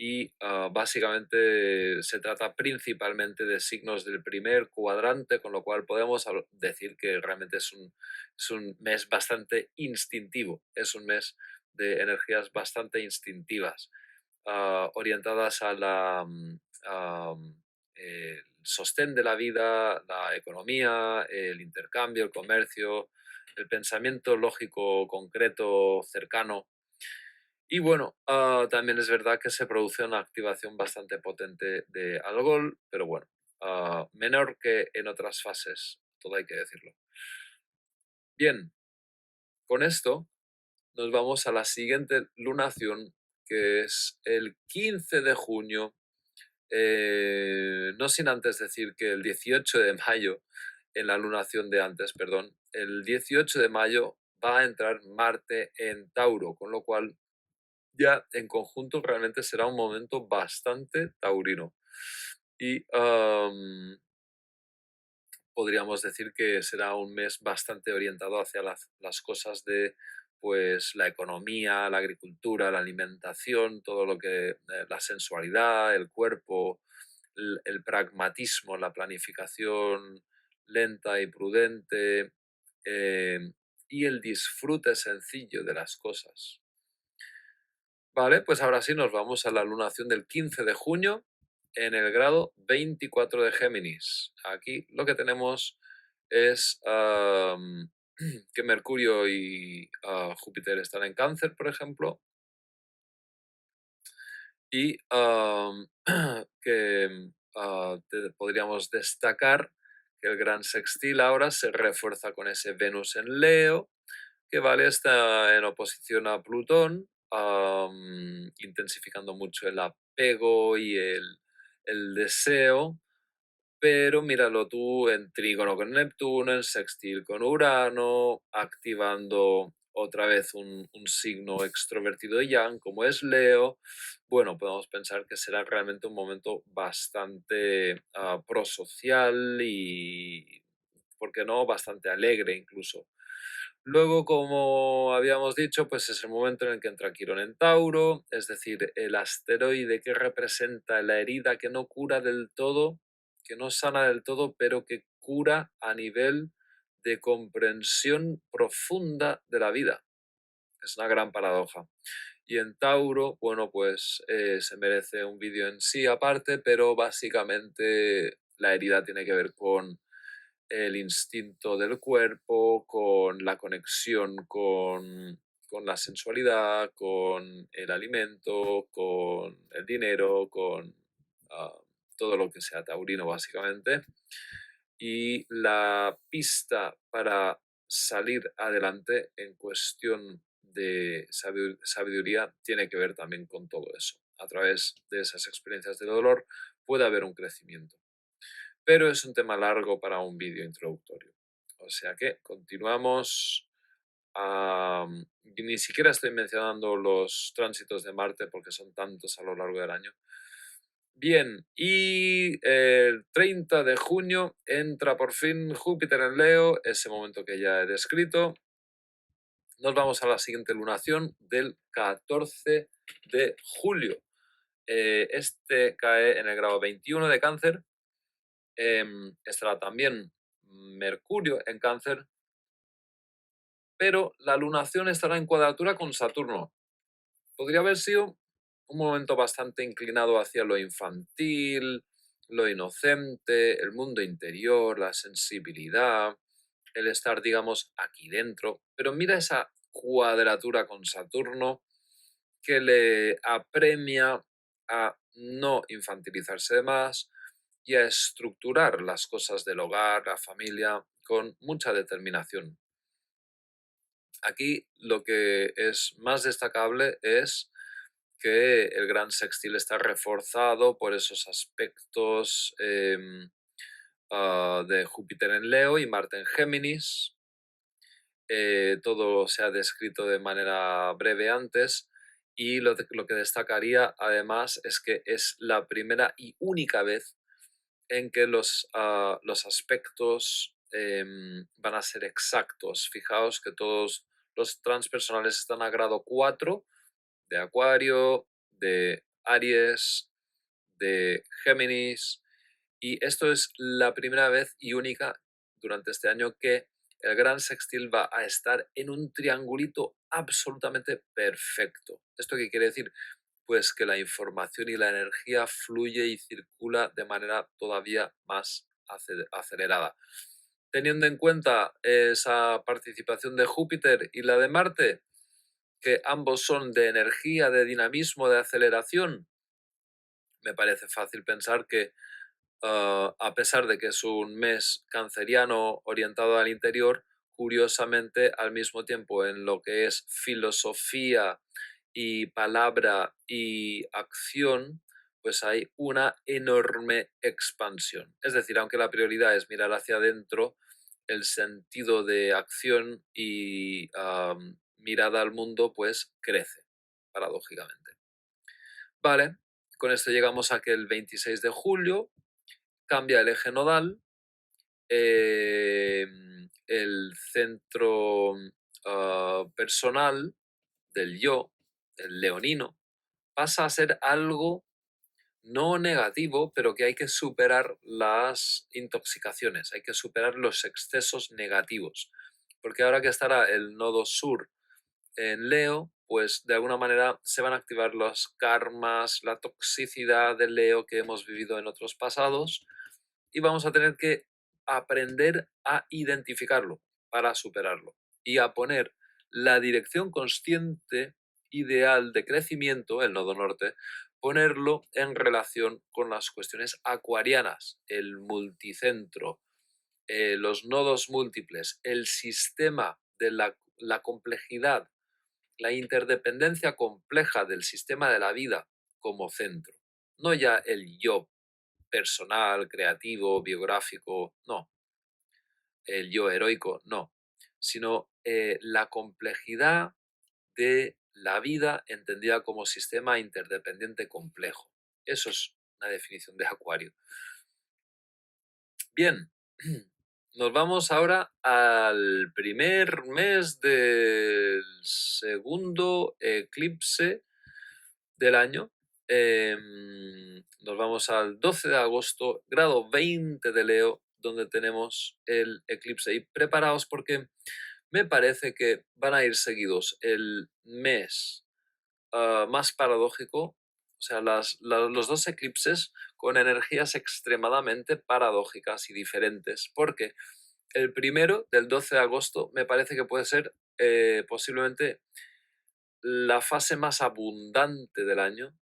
y básicamente se trata principalmente de signos del primer cuadrante, con lo cual podemos decir que realmente es un mes bastante instintivo, es un mes de energías bastante instintivas, orientadas a el sostén de la vida, la economía, el intercambio, el comercio, el pensamiento lógico, concreto, cercano. Y bueno, también es verdad que se produce una activación bastante potente de Algol, pero bueno, menor que en otras fases, todo hay que decirlo. Bien, con esto nos vamos a la siguiente lunación, que es el 15 de junio, no sin antes decir que el 18 de mayo, en la lunación de antes, perdón, el 18 de mayo va a entrar Marte en Tauro, con lo cual ya en conjunto realmente será un momento bastante taurino. Y podríamos decir que será un mes bastante orientado hacia las cosas de pues la economía, la agricultura, la alimentación, todo lo que la sensualidad, el cuerpo, el pragmatismo, la planificación lenta y prudente eh, y el disfrute sencillo de las cosas. Vale, pues ahora sí nos vamos a la lunación del 15 de junio en el grado 24 de Géminis. Aquí lo que tenemos es que Mercurio y Júpiter están en Cáncer, por ejemplo, y que podríamos destacar que el gran sextil ahora se refuerza con ese Venus en Leo, que vale está en oposición a Plutón, intensificando mucho el apego y el deseo, pero míralo tú en trígono con Neptuno, en sextil con Urano, activando otra vez un signo extrovertido de Yang, como es Leo. Bueno, podemos pensar que será realmente un momento bastante prosocial y, ¿por qué no?, bastante alegre incluso. Luego, como habíamos dicho, pues es el momento en el que entra Quirón en Tauro, es decir, el asteroide que representa la herida que no cura del todo, que no sana del todo, pero que cura a nivel de comprensión profunda de la vida. Es una gran paradoja. Y en Tauro, bueno, pues se merece un vídeo en sí aparte, pero básicamente la herida tiene que ver con el instinto del cuerpo, con la conexión con la sensualidad, con el alimento, con el dinero, con ah, todo lo que sea taurino básicamente. Y la pista para salir adelante en cuestión de sabiduría tiene que ver también con todo eso. A través de esas experiencias de dolor puede haber un crecimiento. Pero es un tema largo para un vídeo introductorio. O sea que continuamos. Ni siquiera estoy mencionando los tránsitos de Marte porque son tantos a lo largo del año. Bien, y el 30 de junio entra por fin Júpiter en Leo, ese momento que ya he descrito. Nos vamos a la siguiente lunación del 14 de julio. Este cae en el grado 21 de Cáncer. Estará también Mercurio en Cáncer, pero la lunación estará en cuadratura con Saturno. Podría haber sido un momento bastante inclinado hacia lo infantil, lo inocente, el mundo interior, la sensibilidad, el estar, digamos, aquí dentro. Pero mira esa cuadratura con Saturno que le apremia a no infantilizarse de más y a estructurar las cosas del hogar, la familia, con mucha determinación. Aquí lo que es más destacable es que el gran sextil está reforzado por esos aspectos de Júpiter en Leo y Marte en Géminis. Todo se ha descrito de manera breve antes y lo que destacaría además es que es la primera y única vez en que los aspectos van a ser exactos. Fijaos que todos los transpersonales están a grado 4 de Acuario, de Aries, de Géminis, y esto es la primera vez y única durante este año que el gran sextil va a estar en un triangulito absolutamente perfecto. ¿Esto qué quiere decir? Pues que la información y la energía fluye y circula de manera todavía más acelerada. Teniendo en cuenta esa participación de Júpiter y la de Marte, que ambos son de energía, de dinamismo, de aceleración, me parece fácil pensar que a pesar de que es un mes canceriano orientado al interior, curiosamente al mismo tiempo en lo que es filosofía y palabra y acción, pues hay una enorme expansión. Es decir, aunque la prioridad es mirar hacia adentro, el sentido de acción y mirada al mundo pues crece, paradójicamente. Vale, con esto llegamos a que el 26 de julio cambia el eje nodal, el centro personal del yo, el leonino, pasa a ser algo no negativo, pero que hay que superar las intoxicaciones, hay que superar los excesos negativos. Porque ahora que estará el nodo sur en Leo, pues de alguna manera se van a activar los karmas, la toxicidad de Leo que hemos vivido en otros pasados y vamos a tener que aprender a identificarlo para superarlo y a poner la dirección consciente ideal de crecimiento, el nodo norte, ponerlo en relación con las cuestiones acuarianas, el multicentro, los nodos múltiples, el sistema de la complejidad, la interdependencia compleja del sistema de la vida como centro, no ya el yo personal, creativo, biográfico, no, el yo heroico, no, sino la complejidad de la vida entendida como sistema interdependiente complejo. Eso es una definición de Acuario. Bien, nos vamos ahora al primer mes del segundo eclipse del año. Nos vamos al 12 de agosto, grado 20 de Leo, donde tenemos el eclipse. Y preparaos porque me parece que van a ir seguidos el mes más paradójico, o sea, los dos eclipses con energías extremadamente paradójicas y diferentes, porque el primero, del 12 de agosto, me parece que puede ser posiblemente la fase más abundante del año,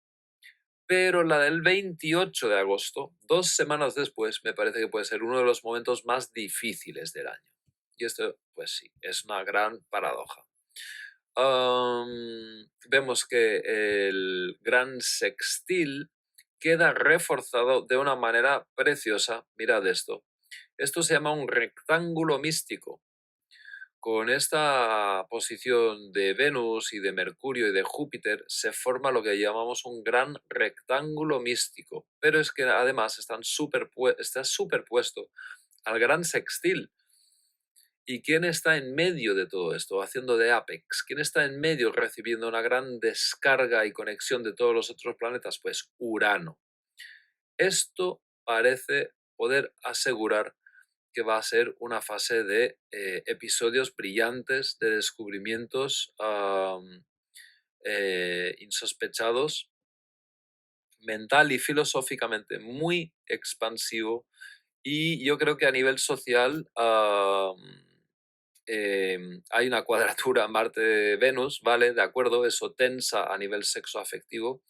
pero la del 28 de agosto, 2 semanas después, me parece que puede ser uno de los momentos más difíciles del año. Y esto, pues sí, es una gran paradoja. Vemos que el gran sextil queda reforzado de una manera preciosa. Mirad esto. Esto se llama un rectángulo místico. Con esta posición de Venus y de Mercurio y de Júpiter se forma lo que llamamos un gran rectángulo místico. Pero es que además está superpuesto al gran sextil. ¿Y quién está en medio de todo esto, haciendo de apex? ¿Quién está en medio recibiendo una gran descarga y conexión de todos los otros planetas? Pues Urano. Esto parece poder asegurar que va a ser una fase de episodios brillantes, de descubrimientos insospechados, mental y filosóficamente muy expansivo. Y yo creo que a nivel social hay una cuadratura Marte-Venus, ¿vale? De acuerdo, eso tensa a nivel sexoafectivo,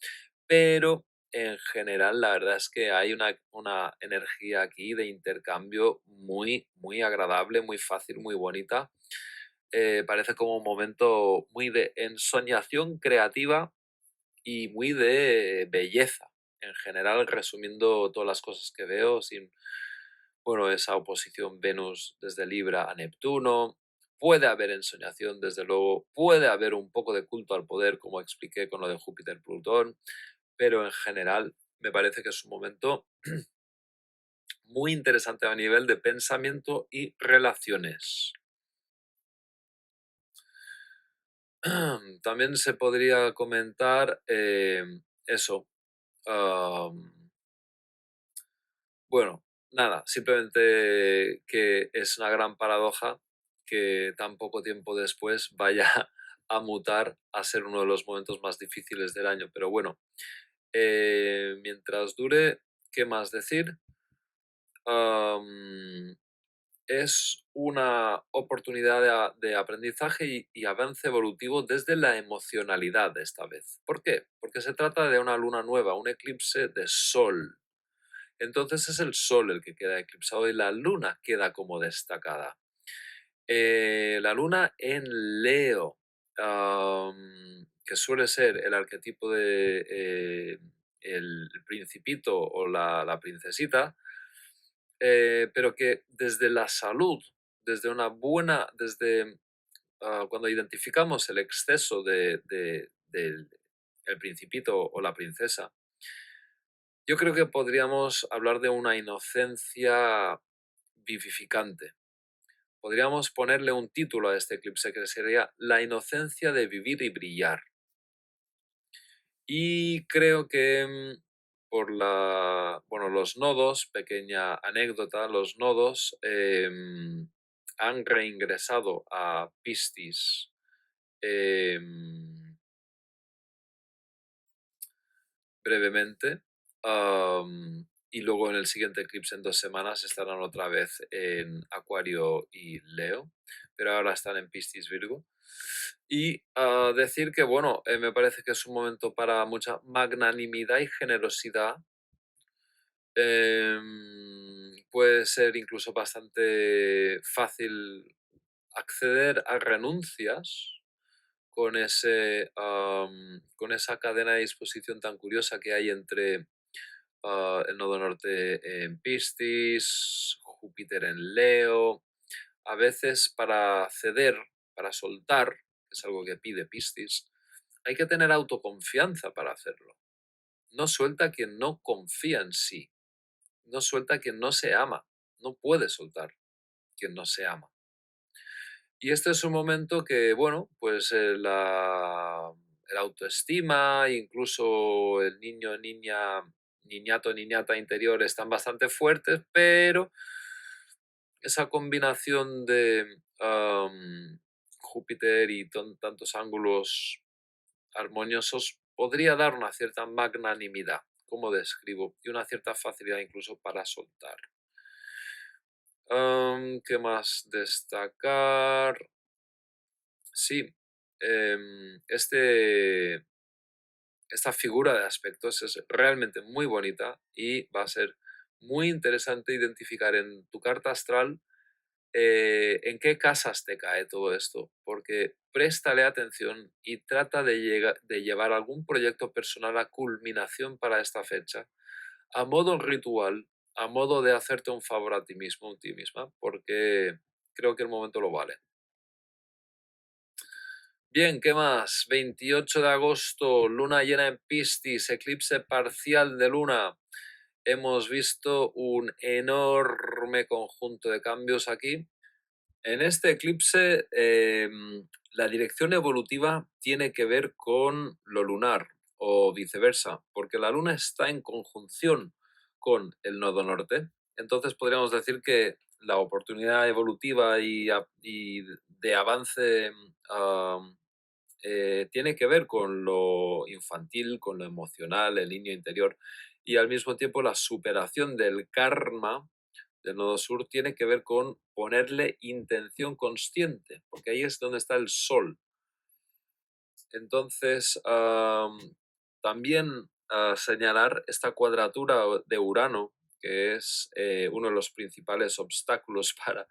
pero en general la verdad es que hay una energía aquí de intercambio muy, muy agradable, muy fácil, muy bonita. Parece como un momento muy de ensoñación creativa y muy de belleza. En general, resumiendo todas las cosas que veo, sin, bueno, esa oposición Venus desde Libra a Neptuno, puede haber ensoñación, desde luego, puede haber un poco de culto al poder, como expliqué con lo de Júpiter-Plutón, pero en general me parece que es un momento muy interesante a nivel de pensamiento y relaciones. También se podría comentar eso. Bueno, nada, simplemente que es una gran paradoja que tan poco tiempo después vaya a mutar a ser uno de los momentos más difíciles del año. Pero bueno, mientras dure, ¿qué más decir? Am, es una oportunidad de aprendizaje y avance evolutivo desde la emocionalidad esta vez. ¿Por qué? Porque se trata de una luna nueva, un eclipse de sol. Entonces es el sol el que queda eclipsado y la luna queda como destacada. La luna en Leo, que suele ser el arquetipo de el principito o la princesita, pero que desde la salud, desde una buena, desde cuando identificamos el exceso del el principito o la princesa, yo creo que podríamos hablar de una inocencia vivificante. Podríamos ponerle un título a este eclipse que sería La inocencia de vivir y brillar. Y creo que bueno, los nodos, pequeña anécdota, los nodos han reingresado a Piscis brevemente. Y luego en el siguiente eclipse en 2 semanas estarán otra vez en Acuario y Leo, pero ahora están en Piscis Virgo. Y decir que, bueno, me parece que es un momento para mucha magnanimidad y generosidad. Puede ser incluso bastante fácil acceder a renuncias con esa cadena de disposición tan curiosa que hay entre el nodo norte en Piscis, Júpiter en Leo. A veces para ceder, para soltar, que es algo que pide Piscis, hay que tener autoconfianza para hacerlo. No suelta quien no confía en sí. No suelta quien no se ama. No puede soltar quien no se ama. Y este es un momento que, bueno, pues el autoestima, incluso el niño, niña, niñato, niñata interior están bastante fuertes, pero esa combinación de Júpiter y tantos ángulos armoniosos podría dar una cierta magnanimidad, como describo, y una cierta facilidad incluso para soltar. ¿Qué más destacar? Sí, esta figura de aspectos es realmente muy bonita y va a ser muy interesante identificar en tu carta astral ¿En qué casas te cae todo esto? Porque préstale atención y trata de llevar algún proyecto personal a culminación para esta fecha, a modo ritual, a modo de hacerte un favor a ti mismo, a ti misma, porque creo que el momento lo vale. Bien, ¿qué más? 28 de agosto, luna llena en Piscis, eclipse parcial de luna. Hemos visto un enorme conjunto de cambios aquí. En este eclipse, la dirección evolutiva tiene que ver con lo lunar o viceversa, porque la luna está en conjunción con el nodo norte. Entonces podríamos decir que la oportunidad evolutiva y de avance tiene que ver con lo infantil, con lo emocional, el niño interior, y al mismo tiempo la superación del karma del nodo sur tiene que ver con ponerle intención consciente, porque ahí es donde está el sol. Entonces, también señalar esta cuadratura de Urano, que es uno de los principales obstáculos para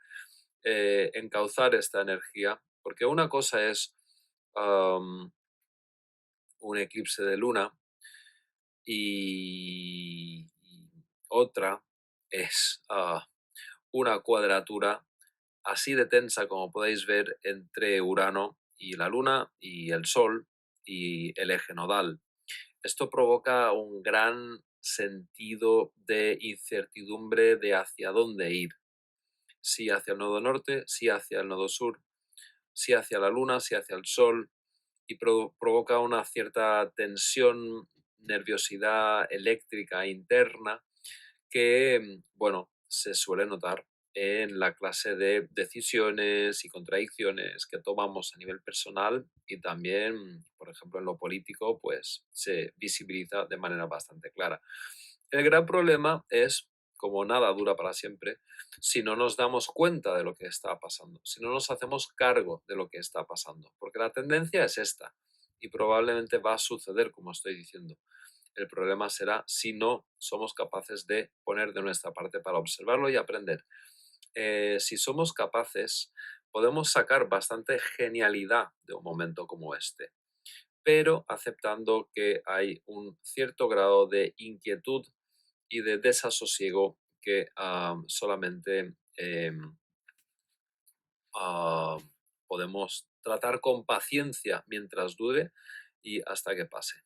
encauzar esta energía, porque una cosa es un eclipse de luna y otra es una cuadratura así de tensa como podéis ver entre Urano y la Luna y el Sol y el eje nodal. Esto provoca un gran sentido de incertidumbre de hacia dónde ir. Si hacia el nodo norte, si hacia el nodo sur, si hacia la Luna, si hacia el Sol, y provoca una cierta tensión, nerviosidad eléctrica interna que, bueno, se suele notar en la clase de decisiones y contradicciones que tomamos a nivel personal y también, por ejemplo, en lo político, pues se visibiliza de manera bastante clara. El gran problema es, como nada dura para siempre, si no nos damos cuenta de lo que está pasando, si no nos hacemos cargo de lo que está pasando, porque la tendencia es esta y probablemente va a suceder, como estoy diciendo. El problema será si no somos capaces de poner de nuestra parte para observarlo y aprender. Si somos capaces, podemos sacar bastante genialidad de un momento como este, pero aceptando que hay un cierto grado de inquietud y de desasosiego que solamente ah, podemos tratar con paciencia mientras dure y hasta que pase.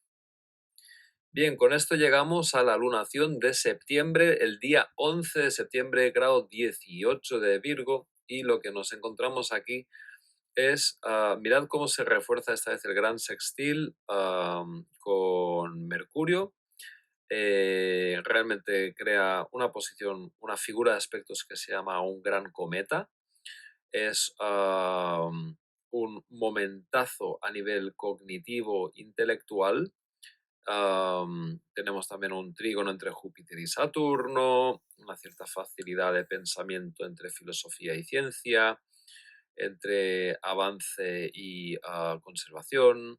Bien, con esto llegamos a la lunación de septiembre, el día 11 de septiembre, grado 18 de Virgo, y lo que nos encontramos aquí es, mirad cómo se refuerza esta vez el gran sextil con Mercurio. Realmente crea una posición, una figura de aspectos que se llama un gran cometa. Es un momentazo a nivel cognitivo, intelectual. Tenemos también un trígono entre Júpiter y Saturno, una cierta facilidad de pensamiento entre filosofía y ciencia, entre avance y conservación,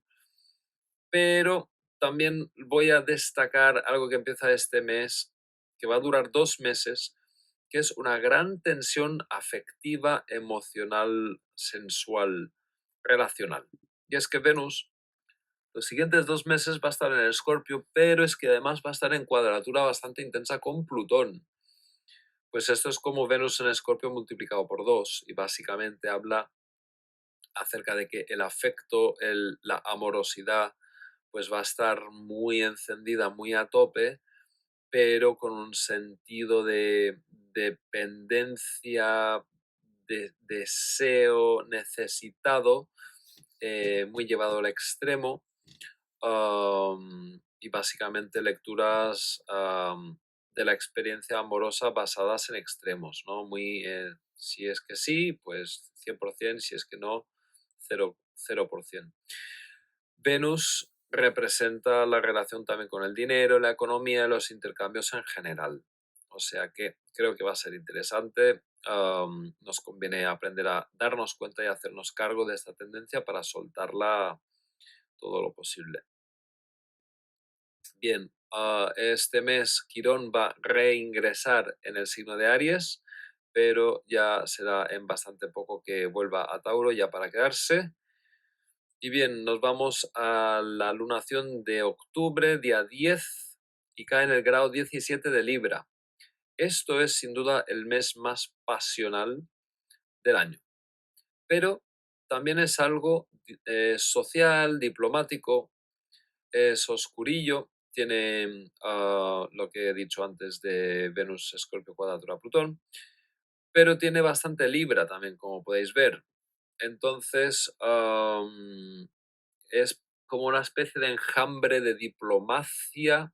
pero también voy a destacar algo que empieza este mes, que va a durar 2 meses, que es una gran tensión afectiva, emocional, sensual, relacional. Y es que Venus los siguientes 2 meses va a estar en el Escorpio, pero es que además va a estar en cuadratura bastante intensa con Plutón. Pues esto es como Venus en Escorpio multiplicado por 2 y básicamente habla acerca de que el afecto, la amorosidad, pues va a estar muy encendida, muy a tope, pero con un sentido de dependencia, de deseo necesitado, muy llevado al extremo, y básicamente lecturas de la experiencia amorosa basadas en extremos, ¿no? Muy, si es que sí, pues 100%, si es que no, 0%. Venus representa la relación también con el dinero, la economía y los intercambios en general. O sea que creo que va a ser interesante. Nos conviene aprender a darnos cuenta y hacernos cargo de esta tendencia para soltarla todo lo posible. Bien, este mes Quirón va a reingresar en el signo de Aries, pero ya será en bastante poco que vuelva a Tauro ya para quedarse. Y bien, nos vamos a la lunación de octubre, día 10, y cae en el grado 17 de Libra. Esto es sin duda el mes más pasional del año, pero también es algo social, diplomático, es oscurillo, tiene lo que he dicho antes de Venus, Escorpio, cuadratura, Plutón, pero tiene bastante Libra también, como podéis ver. Entonces, es como una especie de enjambre de diplomacia,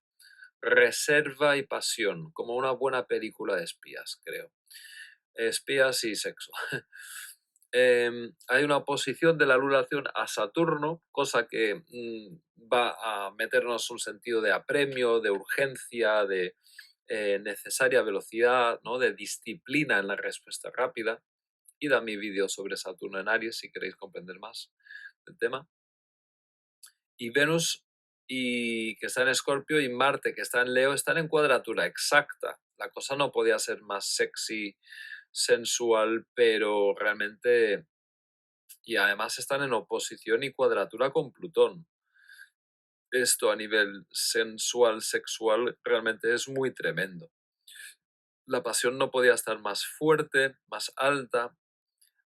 reserva y pasión, como una buena película de espías, creo. Espías y sexo. Hay una oposición de la lunación a Saturno, cosa que va a meternos un sentido de apremio, de urgencia, de necesaria velocidad, ¿no? De disciplina en la respuesta rápida. Id a mi vídeo sobre Saturno en Aries si queréis comprender más del tema. Y Venus, que está en Escorpio, y Marte, que está en Leo, están en cuadratura exacta. La cosa no podía ser más sexy, sensual, pero realmente... Y además están en oposición y cuadratura con Plutón. Esto a nivel sensual, sexual, realmente es muy tremendo. La pasión no podía estar más fuerte, más alta.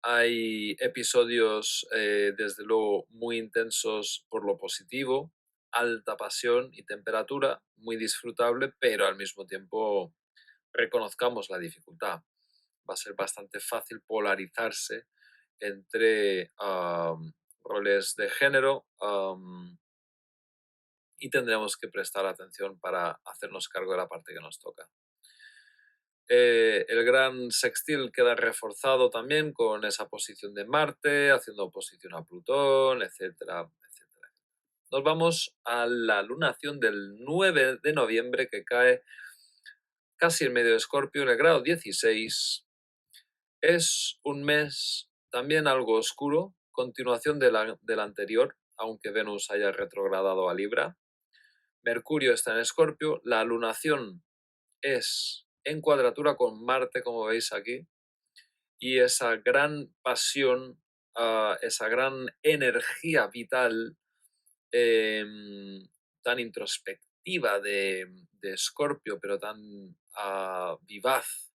Hay episodios, desde luego, muy intensos por lo positivo, alta pasión y temperatura, muy disfrutable, pero al mismo tiempo reconozcamos la dificultad. Va a ser bastante fácil polarizarse entre roles de género, y tendremos que prestar atención para hacernos cargo de la parte que nos toca. El gran sextil queda reforzado también con esa posición de Marte, haciendo oposición a Plutón, etcétera, etcétera. Nos vamos a la lunación del 9 de noviembre, que cae casi en medio de Escorpio, en el grado 16. Es un mes también algo oscuro, continuación del anterior, aunque Venus haya retrogradado a Libra. Mercurio está en Escorpio, la lunación es en cuadratura con Marte, como veis aquí, y esa gran pasión, esa gran energía vital, tan introspectiva de Escorpio, pero tan vivaz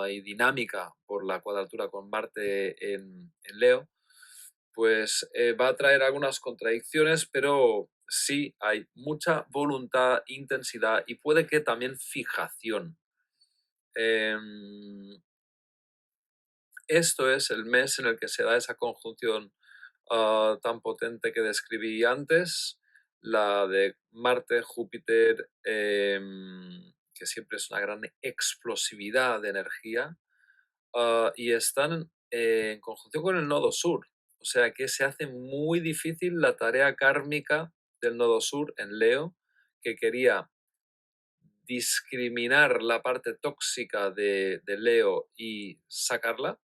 y dinámica por la cuadratura con Marte en Leo, pues va a traer algunas contradicciones, pero sí hay mucha voluntad, intensidad y puede que también fijación. Esto es el mes en el que se da esa conjunción tan potente que describí antes, la de Marte, Júpiter, que siempre es una gran explosividad de energía, y están en conjunción con el nodo sur. O sea que se hace muy difícil la tarea kármica del nodo sur en Leo, que quería discriminar la parte tóxica de Leo y sacarla,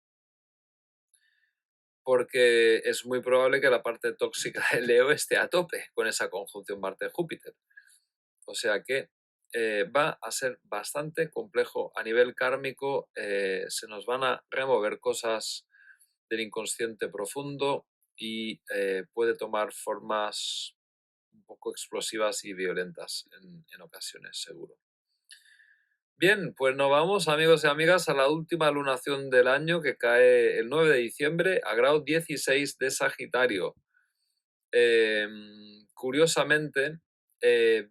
porque es muy probable que la parte tóxica de Leo esté a tope con esa conjunción Marte-Júpiter. O sea que va a ser bastante complejo a nivel kármico, se nos van a remover cosas del inconsciente profundo y puede tomar formas un poco explosivas y violentas en ocasiones, seguro. Bien, pues nos vamos, amigos y amigas, a la última lunación del año, que cae el 9 de diciembre a grado 16 de Sagitario. Curiosamente,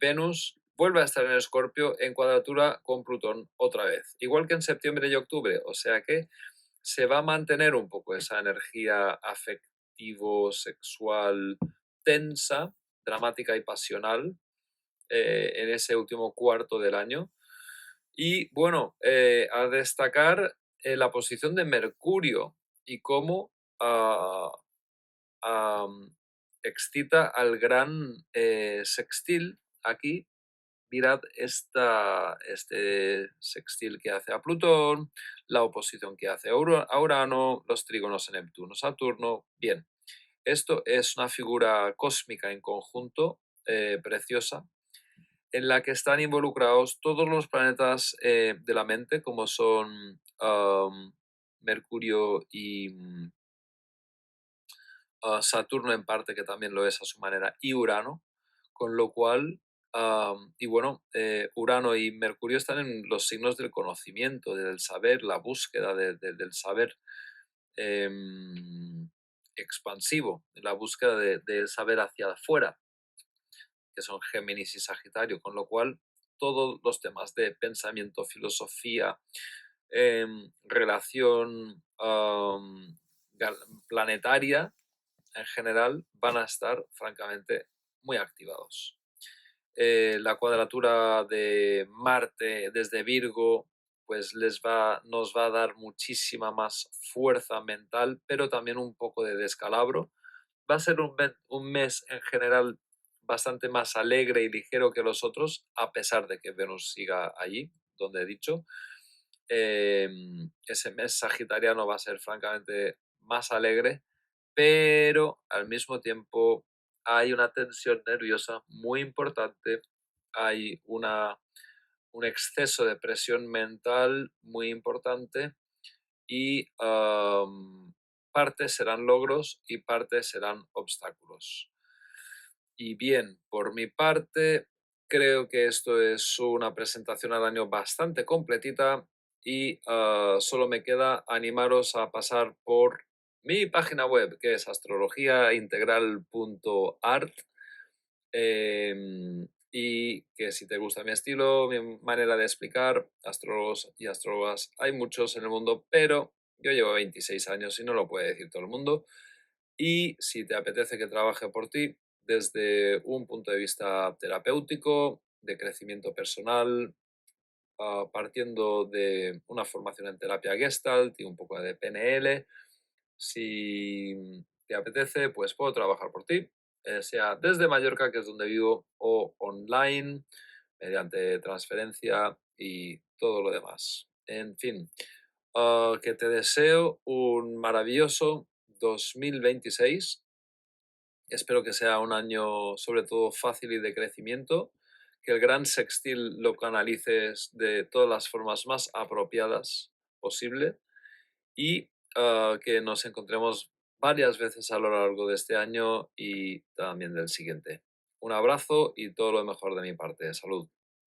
Venus vuelve a estar en Escorpio en cuadratura con Plutón otra vez, igual que en septiembre y octubre, o sea que se va a mantener un poco esa energía afectivo-sexual tensa, dramática y pasional en ese último cuarto del año. Y bueno, a destacar la posición de Mercurio y cómo excita al gran sextil aquí. Mirad este sextil que hace a Plutón, la oposición que hace a Urano, los trígonos en Neptuno, Saturno. Bien, esto es una figura cósmica en conjunto, preciosa, en la que están involucrados todos los planetas de la mente, como son Mercurio y Saturno en parte, que también lo es a su manera, y Urano, con lo cual, y bueno, Urano y Mercurio están en los signos del conocimiento, del saber, la búsqueda del saber expansivo, la búsqueda del saber hacia afuera, que son Géminis y Sagitario, con lo cual todos los temas de pensamiento, filosofía, relación planetaria en general van a estar francamente muy activados. La cuadratura de Marte desde Virgo pues nos va a dar muchísima más fuerza mental, pero también un poco de descalabro. Va a ser un mes en general bastante más alegre y ligero que los otros, a pesar de que Venus siga allí, donde he dicho. Ese mes sagitariano va a ser francamente más alegre, pero al mismo tiempo hay una tensión nerviosa muy importante, hay un exceso de presión mental muy importante y parte serán logros y parte serán obstáculos. Y bien, por mi parte, creo que esto es una presentación al año bastante completita y solo me queda animaros a pasar por mi página web, que es astrologiaintegral.art, y que si te gusta mi estilo, mi manera de explicar, astrólogos y astrólogas, hay muchos en el mundo, pero yo llevo 26 años y no lo puede decir todo el mundo. Y si te apetece que trabaje por ti desde un punto de vista terapéutico, de crecimiento personal, partiendo de una formación en terapia Gestalt y un poco de PNL, si te apetece, pues puedo trabajar por ti, sea desde Mallorca, que es donde vivo, o online, mediante transferencia y todo lo demás. En fin, que te deseo un maravilloso 2026. Espero que sea un año sobre todo fácil y de crecimiento, que el gran sextil lo canalices de todas las formas más apropiadas posible y que nos encontremos varias veces a lo largo de este año y también del siguiente. Un abrazo y todo lo mejor de mi parte. Salud.